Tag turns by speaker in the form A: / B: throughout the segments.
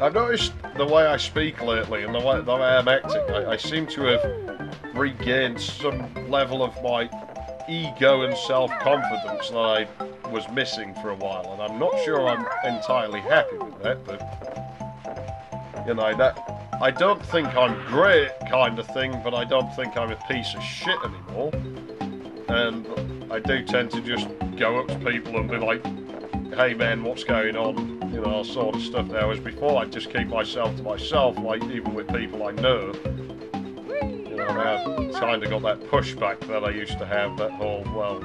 A: I've noticed the way I speak lately and the way I'm acting. I seem to have regained some level of my ego and self-confidence that I was missing for a while, and I'm not sure I'm entirely happy with that, but, you know, that I don't think I'm great kind of thing, but I don't think I'm a piece of shit anymore, and I do tend to just go up to people and be like, hey man, what's going on, you know, sort of stuff now, as before I'd just keep myself to myself, like, even with people I know. I've kind of got that pushback that I used to have, that whole, well,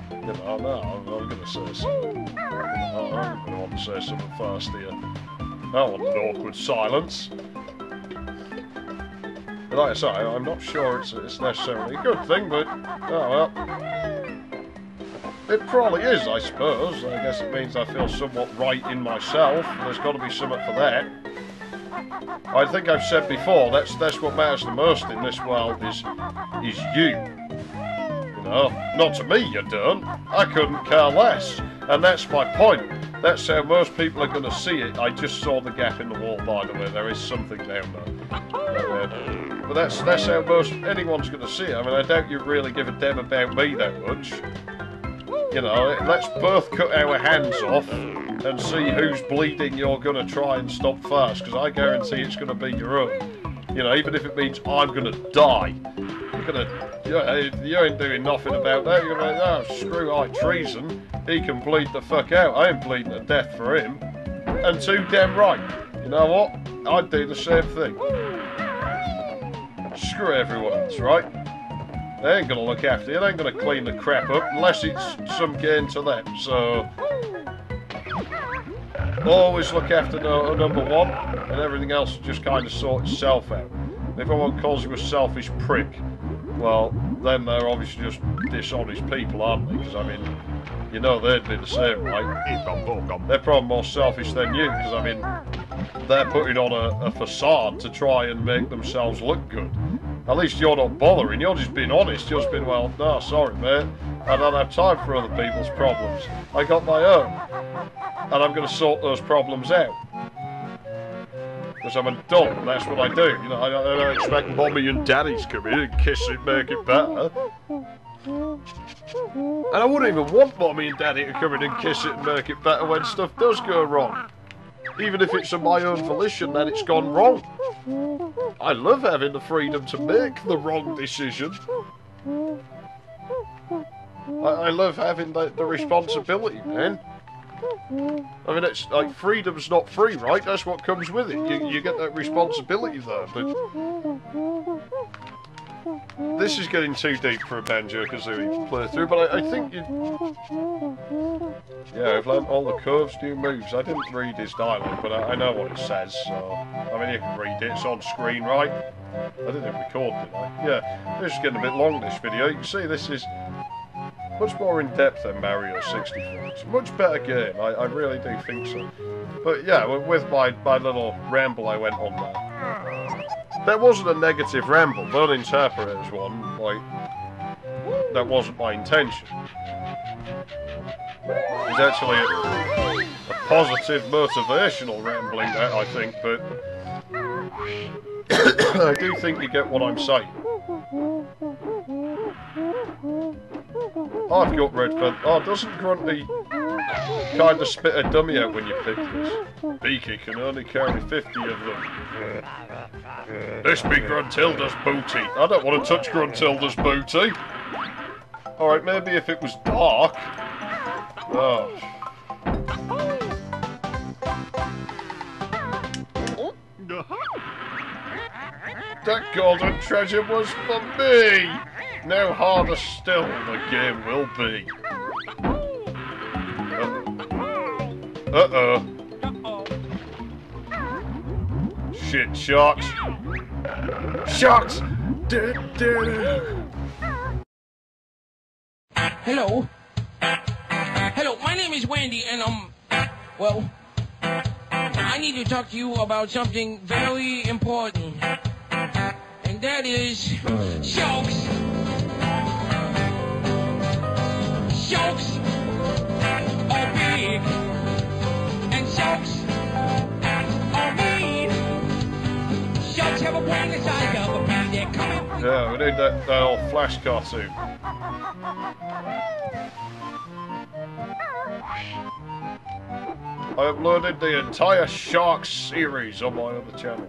A: you know, no, I'm going to say something. You know, I'm going to want to say something first here. I don't want an awkward silence. But like I say, I'm not sure it's necessarily a good thing, but, oh well. It probably is, I suppose. I guess it means I feel somewhat right in myself. There's got to be something for that. I think I've said before, that's what matters the most in this world is you. You know, not to me you don't. I couldn't care less. And that's my point. That's how most people are going to see it. I just saw the gap in the wall, by the way. There is something down there. But that's how most anyone's going to see it. I mean, I doubt you really give a damn about me that much. You know, let's both cut our hands off and see whose bleeding you're going to try and stop first, because I guarantee it's going to be your own. You know, even if it means I'm going to die. You're going to, you ain't doing nothing about that. You're going to be like, oh, screw high treason. He can bleed the fuck out. I ain't bleeding to death for him. And too damn right. You know what? I'd do the same thing. Screw everyone else, right? They ain't going to look after you. They ain't going to clean the crap up unless it's some gain to them. So, always look after number one, and everything else will just kind of sort itself out. If everyone calls you a selfish prick, well, then they're obviously just dishonest people, aren't they? Because, I mean, you know they'd be the same, right? They're probably more selfish than you, because, I mean, they're putting on a facade to try and make themselves look good. At least you're not bothering, you're just being honest. You're just being, well, no, sorry, mate. I don't have time for other people's problems. I got my own. And I'm going to sort those problems out. Because I'm an adult, and that's what I do. You know, I don't expect mommy and daddy to come in and kiss it, make it better. And I wouldn't even want mommy and daddy to come in and kiss it and make it better when stuff does go wrong. Even if it's of my own volition that it's gone wrong. I love having the freedom to make the wrong decision. I love having the responsibility, man. I mean, it's like, freedom's not free, right? That's what comes with it. You get that responsibility there, but this is getting too deep for a Banjo-Kazooie playthrough, but I think you... Yeah, I've learnt all the Cove's new moves. I didn't read his dialogue, but I know what it says, so... I mean, you can read it. It's on screen, right? I didn't record, did I? Yeah, this is getting a bit long, this video. You can see this is much more in-depth than Mario 64. It's a much better game. I really do think so. But yeah, with my little ramble I went on there. That wasn't a negative ramble. Don't interpret it as one. Like, that wasn't my intention. It was actually a positive, motivational rambling, that I think, but I do think you get what I'm saying. I've got red feather. Oh, doesn't Grunty kind of spit a dummy out when you pick this? Beaky can only carry 50 of them. This be Gruntilda's booty. I don't want to touch Gruntilda's booty. Alright, maybe if it was dark. Oh. That golden treasure was for me! Now harder still the game will be. Uh-oh. Shit, Sharks. Sharks!
B: Hello. Hello, my name is Wendy, and well, I need to talk to you about something very important. And that is Shawks. Shawks are big, and Shawks are big.
A: we need that old Flash cartoon. I uploaded the entire Shawks series on my other channel,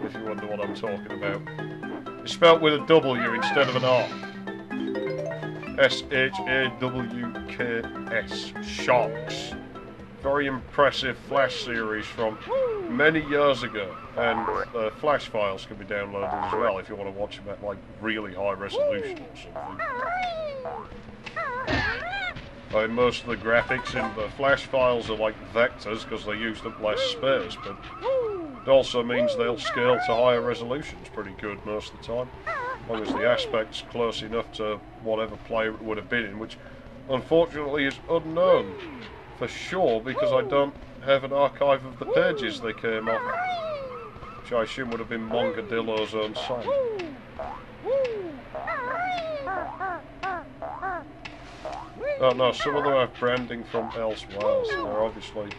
A: if you wonder what I'm talking about. It's spelled with a W instead of an R. S-H-A-W-K-S. Shawks. Very impressive Flash series from many years ago, and the Flash files can be downloaded as well if you want to watch them at like really high resolution or something. I mean, most of the graphics in the Flash files are like vectors because they use up less space, but it also means they'll scale to higher resolutions pretty good most of the time, as long as the aspect's close enough to whatever player it would have been in, which unfortunately is unknown for sure because I don't have an archive of the pages they came off, which I assume would have been Mongadillo's own site. Oh no, some of them have branding from elsewhere, so they're obviously...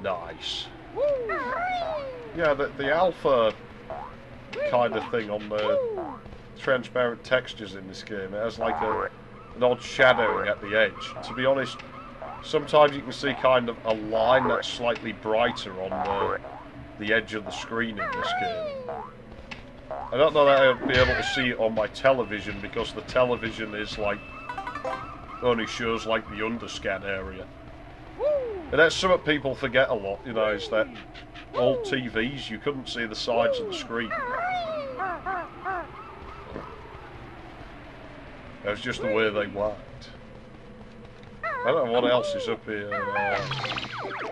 A: Nice. Yeah, the alpha kind of thing on the transparent textures in this game, it has like an odd shadowing at the edge. To be honest, sometimes you can see kind of a line that's slightly brighter on the edge of the screen in this game. I don't know that I'd be able to see it on my television because the television is like, only shows like the underscan area. And that's something people forget a lot, you know, is that old TVs, you couldn't see the sides of the screen. That was just the way they worked. I don't know what else is up here.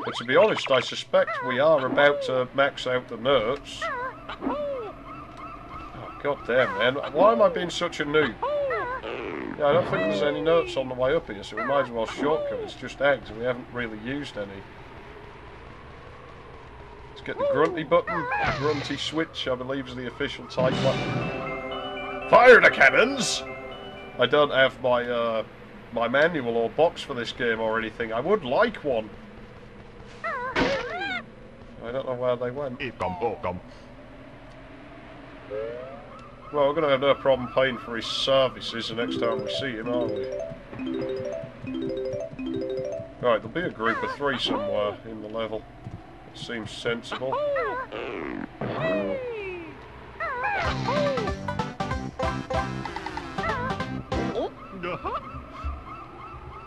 A: But to be honest, I suspect we are about to max out the notes. Oh, god damn, man. Why am I being such a noob? Yeah, I don't think there's any notes on the way up here, so we might as well shortcut. It's just eggs, and we haven't really used any. Let's get the grunty button. Grunty switch, I believe, is the official type button. Fire the cannons! I don't have my my manual or box for this game or anything. I would like one. I don't know where they went. Well, we're going to have no problem paying for his services the next time we see him, aren't we? Right, there'll be a group of 3 somewhere in the level. It seems sensible.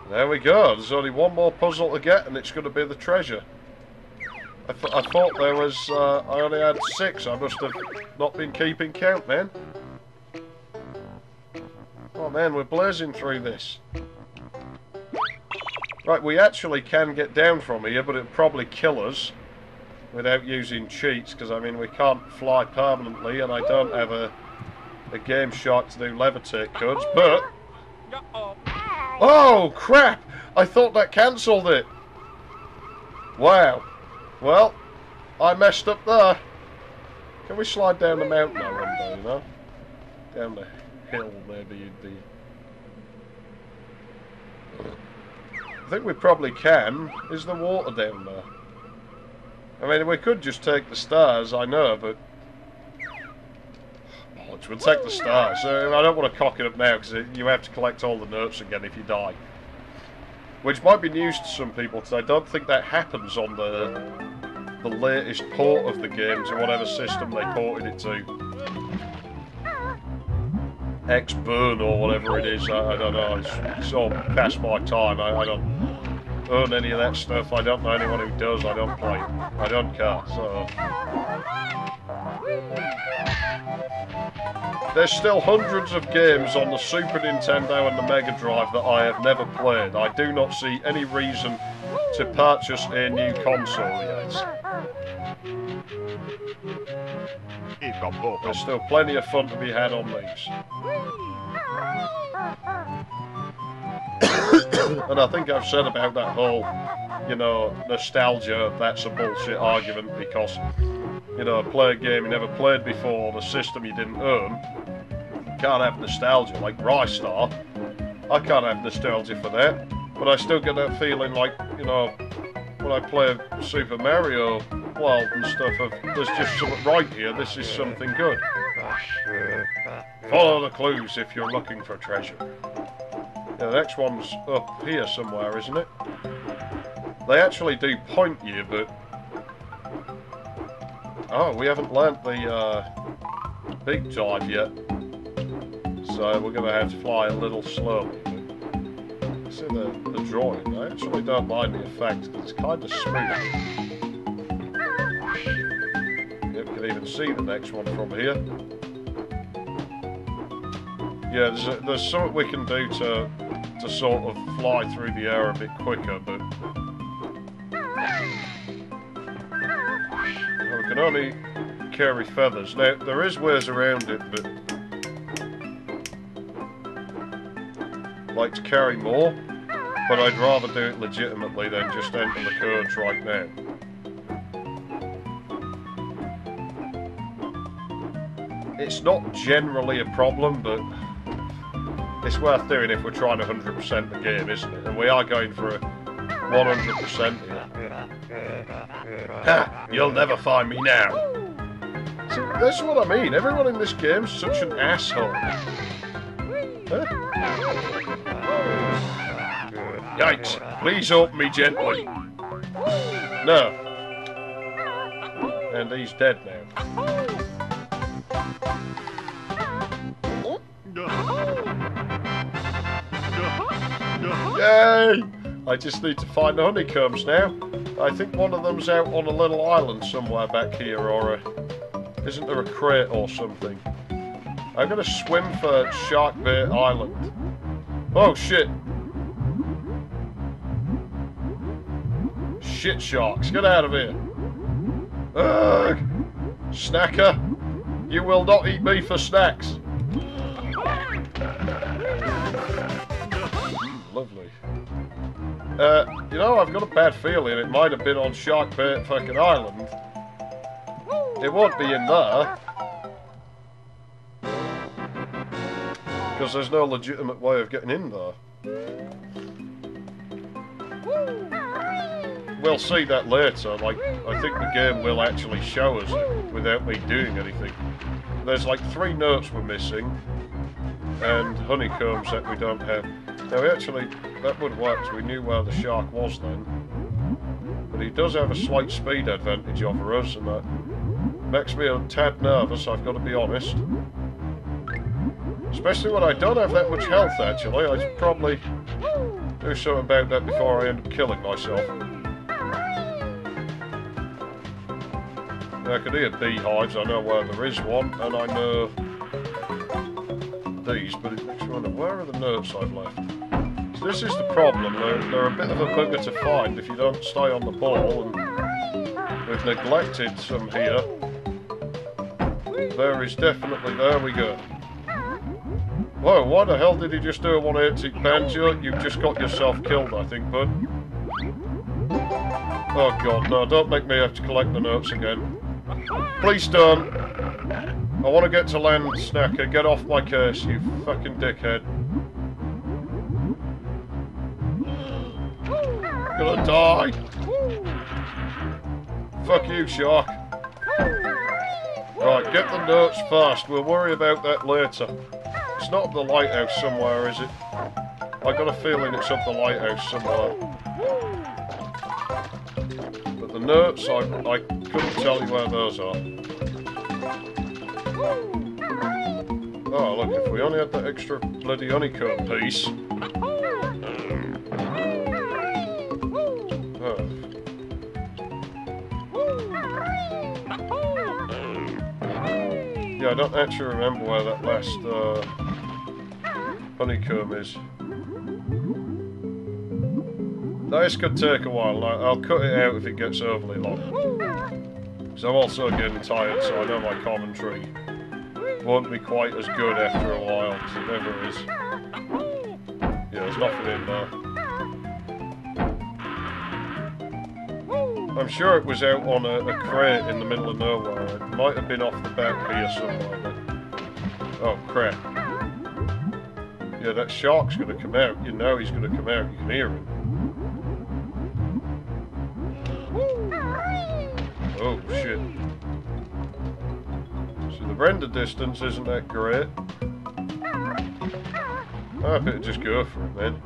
A: There we go. There's only one more puzzle to get, and it's going to be the treasure. I thought there was... I only had 6. I must have not been keeping count, man. Oh, man, we're blazing through this. Right, we actually can get down from here, but it'll probably kill us without using cheats, because, I mean, we can't fly permanently, and I don't have a Game Shark to do levitate codes, but... Oh, crap! I thought that cancelled it. Wow. Well, I messed up there. Can we slide down the mountain now one day, you know? Down the hill, maybe you'd be... I think we probably can. Is there water down there? I mean, we could just take the stars, I know, but... We'll take the stars. I don't want to cock it up now, because you have to collect all the notes again if you die. Which might be news to some people, because I don't think that happens on the latest port of the game to whatever system they ported it to. X-Burn or whatever it is, I don't know, it's all past my time. I don't own any of that stuff, I don't know anyone who does, I don't play it. I don't care, so... There's still hundreds of games on the Super Nintendo and the Mega Drive that I have never played. I do not see any reason to purchase a new console yet. There's still plenty of fun to be had on these. And I think I've said about that whole, you know, nostalgia, that's a bullshit argument because, you know, play a game you never played before on a system you didn't own. You can't have nostalgia, like Rystar. I can't have nostalgia for that. But I still get that feeling like, you know, when I play Super Mario World and stuff, there's just something right here, this is something good. Follow the clues if you're looking for treasure. Yeah, the next one's up here somewhere, isn't it? They actually do point you, but... Oh, we haven't learnt the big dive yet. So we're going to have to fly a little slowly. See the drawing? I actually don't mind the effect, because it's kind of smooth. Yep, you can even see the next one from here. Yeah, there's something we can do to sort of fly through the air a bit quicker, but... we can only carry feathers. Now, there is ways around it, but... I'd like to carry more, but I'd rather do it legitimately than just enter the codes right now. It's not generally a problem, but... it's worth doing if we're trying to 100% the game, isn't it? And we are going for a 100% here. Ha! You'll never find me now. See, that's what I mean. Everyone in this game's such an asshole. Huh? Yikes! Please open me gently. No. And he's dead now. Yay! I just need to find the honeycombs now. I think one of them's out on a little island somewhere back here, or isn't there a crate or something? I'm gonna swim for Sharkbait Island. Oh shit! Shit sharks, get out of here! Ugh! Snacker! You will not eat me for snacks! Lovely. You know, I've got a bad feeling it might have been on Sharkbait fucking Island. It won't be in there. Because there's no legitimate way of getting in there. We'll see that later. Like, I think the game will actually show us it without me doing anything. There's like 3 notes we're missing. And honeycombs that we don't have. Now actually, that would work because we knew where the shark was then. But he does have a slight speed advantage over us, and that makes me a tad nervous, I've got to be honest. Especially when I don't have that much health, actually. I should probably do something about that before I end up killing myself. Now, I could hear beehives, I know where there is one, and I know these, but it makes me wonder, where are the notes I've left? So this is the problem, they're a bit of a bugger to find if you don't stay on the ball, and we've neglected some here. There is definitely, there we go. Whoa, why the hell did he just do a 180 Banjo? You've just got yourself killed, I think, bud. Oh god, no, don't make me have to collect the notes again. Please don't. I want to get to land, Snacker. Get off my case, you fucking dickhead. Gonna die. Fuck you, shark. Right, get the notes first. We'll worry about that later. It's not up the lighthouse somewhere, is it? I got a feeling it's up the lighthouse somewhere. But the notes, I couldn't tell you where those are. Oh, look, if we only had that extra bloody honeycomb piece. Oh. Yeah, I don't actually remember where that last honeycomb is. This could take a while. I'll cut it out if it gets overly long. Because I'm also getting tired, so I know my commentary won't be quite as good after a while, because it never is. Yeah, there's nothing in there. I'm sure it was out on a crate in the middle of nowhere. It might have been off the back here somewhere, but... oh, crap. Yeah, that shark's going to come out. You know he's going to come out. You can hear him. shit. So the render distance isn't that great. I better just go for it, man.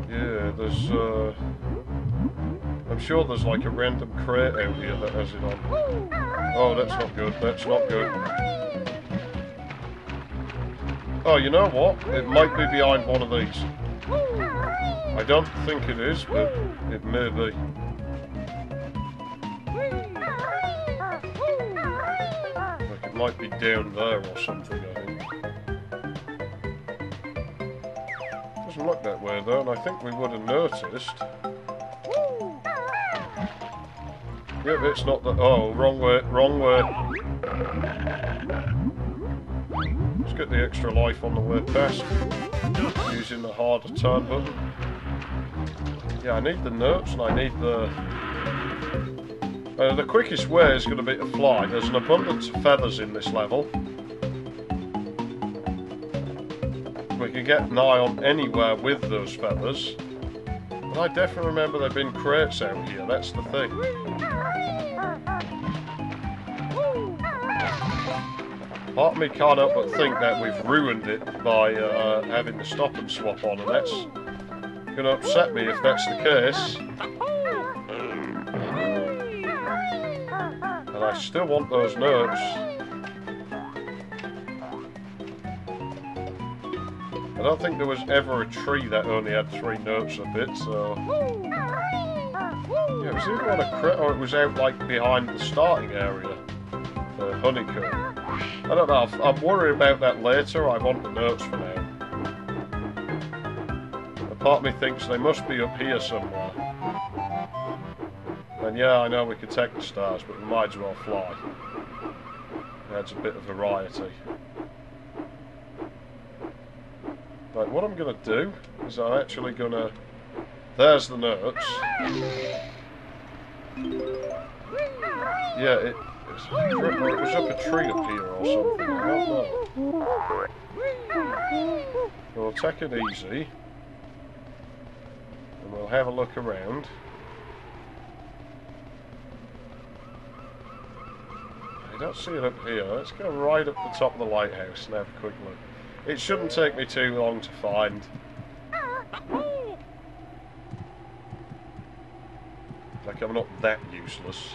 A: Yeah, there's, I'm sure there's like a random crate out here that has it on. Oh, that's not good, that's not good. Oh, you know what? It might be behind one of these. I don't think it is, but it may be. Like it might be down there or something, I think. Doesn't look that way though, and I think we would have noticed. Yeah, but it's not the... Oh, wrong way, wrong way. Let's get the extra life on the way past. Using the harder turn button. Yeah, I need the notes and I need the... the quickest way is going to be to fly. There's an abundance of feathers in this level. We can get an eye on anywhere with those feathers. But I definitely remember there being crates out here, that's the thing. Part of me can't help but think that we've ruined it by having the stop and swap on, and that's going to upset me if that's the case. And I still want those notes. I don't think there was ever a tree that only had 3 notes of it, so... Yeah, it was either on a crate or it was out like behind the starting area. The honeycomb. I don't know, I'm worried about that later, I want the notes for now. A part of me thinks they must be up here somewhere. And yeah, I know we could take the stars, but we might as well fly. It adds a bit of variety. Right, what I'm going to do is I'm actually going to... There's the notes. Yeah, it was up a tree up here or something, I don't know. We'll take it easy. And we'll have a look around. I don't see it up here. Let's go right up the top of the lighthouse and have a quick look. It shouldn't take me too long to find. Like I'm not that useless.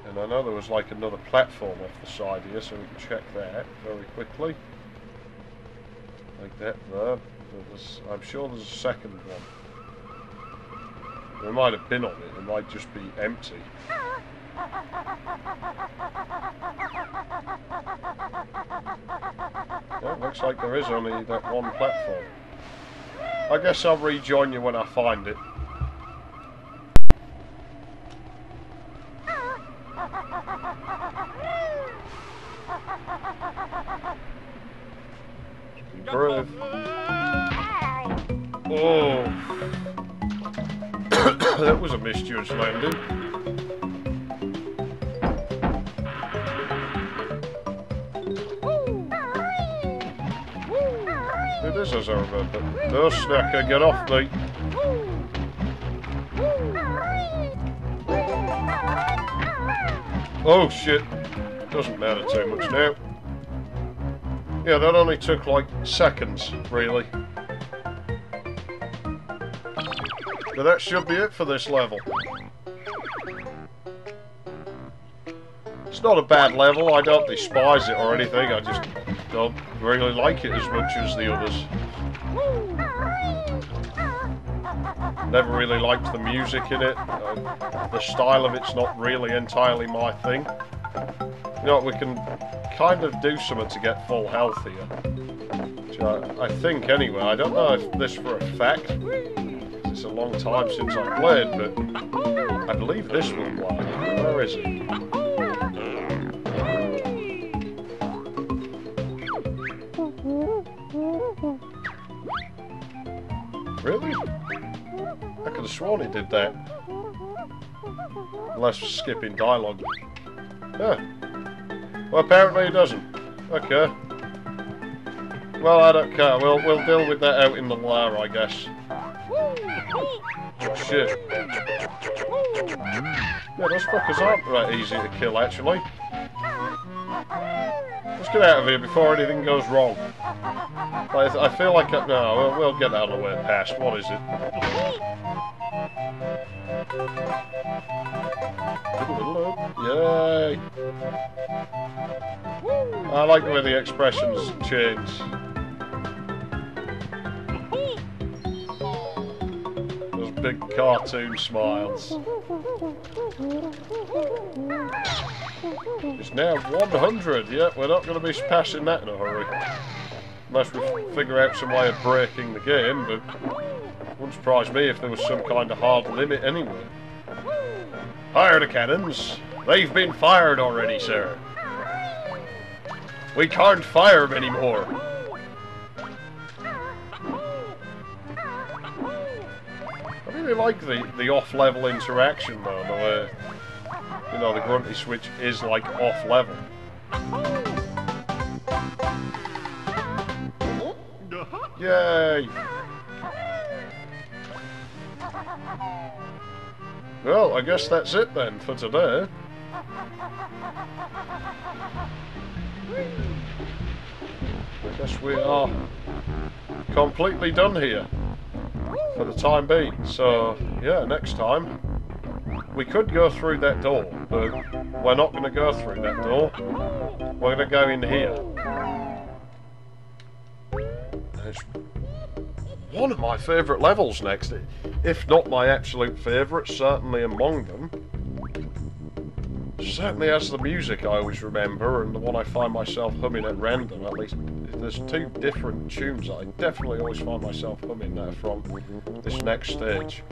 A: And I know there was like another platform off the side here, so we can check that very quickly. Like that there. I'm sure there's a second one. There might have been on it, it might just be empty. Yeah, it looks like there is only that one platform. I guess I'll rejoin you when I find it. Brave. Oh. That was a misjudged landing. It is as I remember. No, Snacker, get off me. Oh shit. Doesn't matter too much now. Yeah, that only took like seconds, really. But that should be it for this level. It's not a bad level, I don't despise it or anything, I just don't really like it as much as the others. Never really liked the music in it. The style of it's not really entirely my thing. You know, we can kind of do something to get full health here. Which I think anyway, I don't know if this for a fact. It's a long time since I played, but I believe this will work. Where is it? Really? I could have sworn it did that. Unless skipping dialogue. Yeah. Well, apparently it doesn't. Okay. Well, I don't care. We'll deal with that out in the lair, I guess. Shit. Yeah, those fuckers aren't right easy to kill, actually. Let's get out of here before anything goes wrong. I feel like... No, we'll get out of the way past. What is it? Yay! I like the way the expressions change. Those big cartoon smiles. It's now 100. Yeah, we're not going to be passing that in a hurry. Unless we figure out some way of breaking the game, but it wouldn't surprise me if there was some kind of hard limit anyway. Fire the cannons. They've been fired already, sir. We can't fire them anymore. I really like the off-level interaction though, the way, you know, the grunty switch is like off-level. Yay! Well, I guess that's it then for today. I guess we are completely done here for the time being. So, yeah, next time we could go through that door, but we're not going to go through that door. We're going to go in here. It's one of my favourite levels next, if not my absolute favourite, certainly among them. Certainly has the music I always remember, and the one I find myself humming at random, at least. There's two different tunes I definitely always find myself humming from this next stage.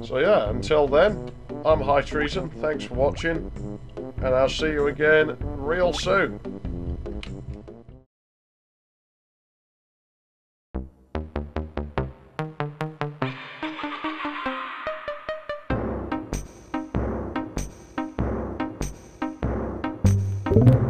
A: So yeah, until then, I'm High Treason, thanks for watching, and I'll see you again real soon.
C: You